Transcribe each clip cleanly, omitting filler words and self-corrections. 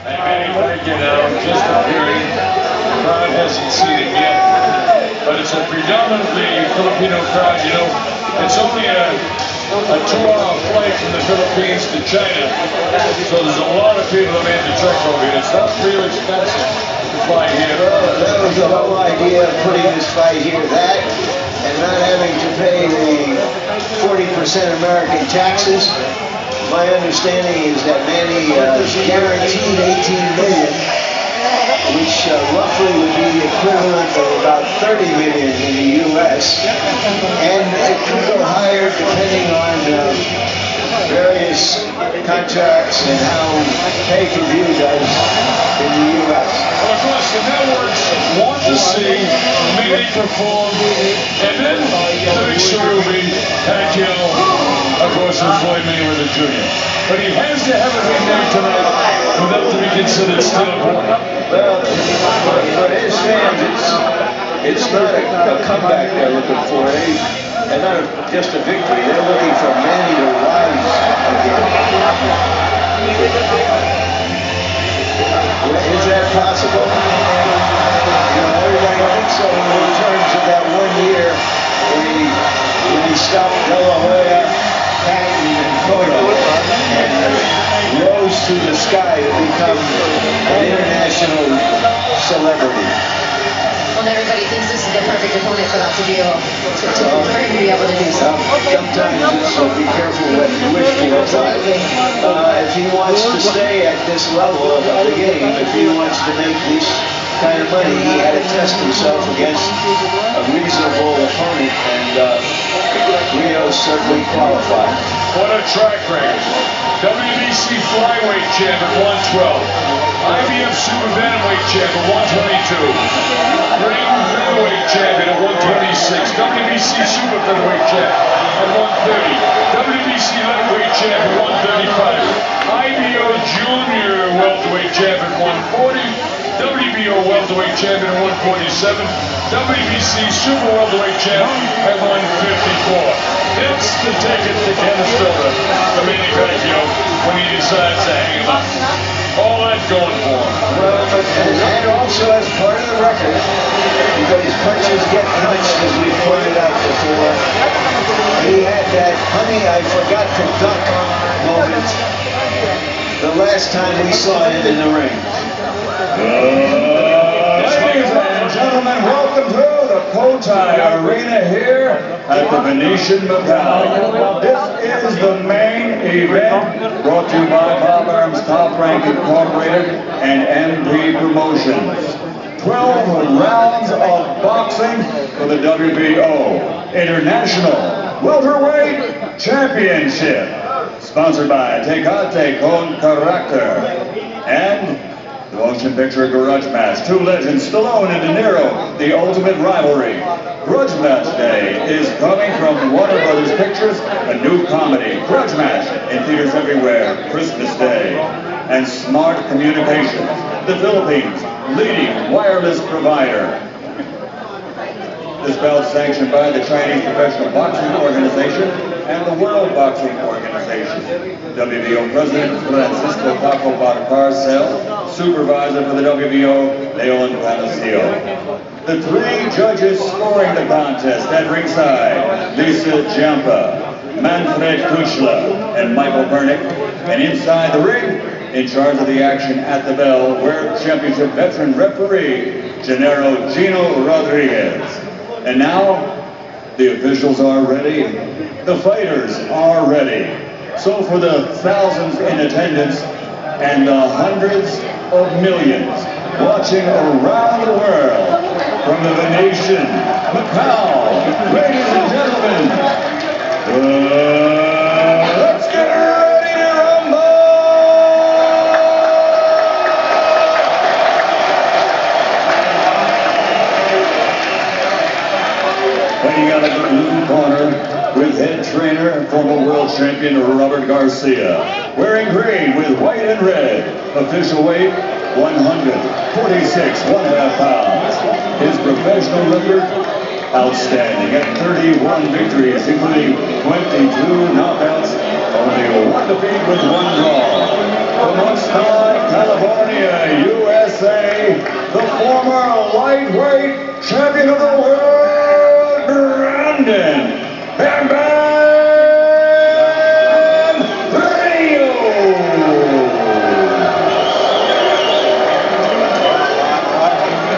Hey, Manny Pacquiao just appearing. The crowd hasn't seen it yet, but it's a predominantly Filipino crowd. You know, it's only a 2-hour flight from the Philippines to China, so there's a lot of people that made the trek over here. It's not real expensive to fly here. Well, that was the whole idea of putting this fight here. That and not having to pay the 40% American taxes. My understanding is that Manny guaranteed $18 million, which roughly would be the equivalent of about $30 million in the U.S. And it could go higher depending on various contracts and how pay-per-view does in the U.S. Well, of course, the networks want to see Manny perform, and then the big story will be Pacquiao, of course, with Floyd Mayweather Jr. But he has to have a big night tonight for them to be considered still important. Well, for his fans, it's not a comeback they're looking for, and not just a victory. They're looking for Manny to rise again. Is that possible? You know, everybody thinks so in terms of that 1 year when he stopped De La Hoya, Patton, and Cotto, and rose through the sky to become an international celebrity. Well, everybody thinks this is the perfect opponent for that to be able to do so. Sometimes so be careful what you wish for. If he wants to stay at this level of the game, if he wants to make this kind of money, he had to test himself against a reasonable opponent, and Rios certainly qualified. What a track record. WBC flyweight champ at 112. IBF super bantamweight champ at 122. Ring featherweight champion at 126. WBC super featherweight champ at 130. WBC lightweight champ at 135. IBO junior welterweight champ at 140. WBO welterweight champion at 147. WBC super welterweight champ at 154. It's the ticket to Canastota for Manny Pacquiao when he decides to hang him up. All that going for him. Well, and also as part of the record, because his punches get punched, as we pointed out before. He had that honey I forgot to duck moment the last time we saw him in the ring. Ladies and gentlemen, welcome to the Cotai Arena here at the Venetian Macau. This is the main event brought to you by Bob Arms Top Rank Incorporated and MP Promotions. 12 rounds of boxing for the WBO International Welterweight Championship. Sponsored by Tecate Con Character and the motion picture Grudge Match. Two legends, Stallone and De Niro, the ultimate rivalry. Grudge Match Day is coming from Warner Brothers Pictures, a new comedy. Grudge Match in theaters everywhere, Christmas Day. And Smart Communications, the Philippines' leading wireless provider. This bout is sanctioned by the Chinese Professional Boxing Organization and the World Boxing Organization. WBO President Francisco Paco Barcarcel, supervisor for the WBO, Leon Panaccio. The three judges scoring the contest at ringside, Lisa Jampa, Manfred Kuchla, and Michael Pernick. And inside the ring, in charge of the action at the bell, World Championship veteran referee, Gennaro Gino Rodriguez. And now, the officials are ready, the fighters are ready. So for the thousands in attendance and the hundreds of millions watching around the world from the Venetian Macau, ladies and gentlemen, let's get ready to rumble! Fighting out of the blue corner with head trainer and former world champion Robert Garcia. Wearing green with white and red. Official weight 146 1/2 pounds. His professional record outstanding at 31 victories, including 22 knockouts, only one defeat with one draw. From Oxnard, California. California, USA, the former lightweight champion of the world, Brandon Bam Bam Rios.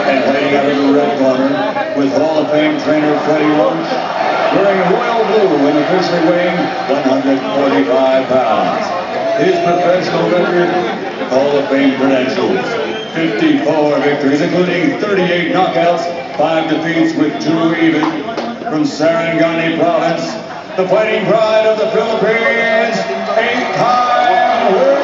And heading out of the red corner with Hall of Fame trainer Freddie Roach, wearing royal blue and officially weighing 145 pounds. His professional record, Hall of Fame credentials, 54 victories, including 38 knockouts, 5 defeats with 2 even. From Sarangani province, the fighting pride of the Philippines, 8-time world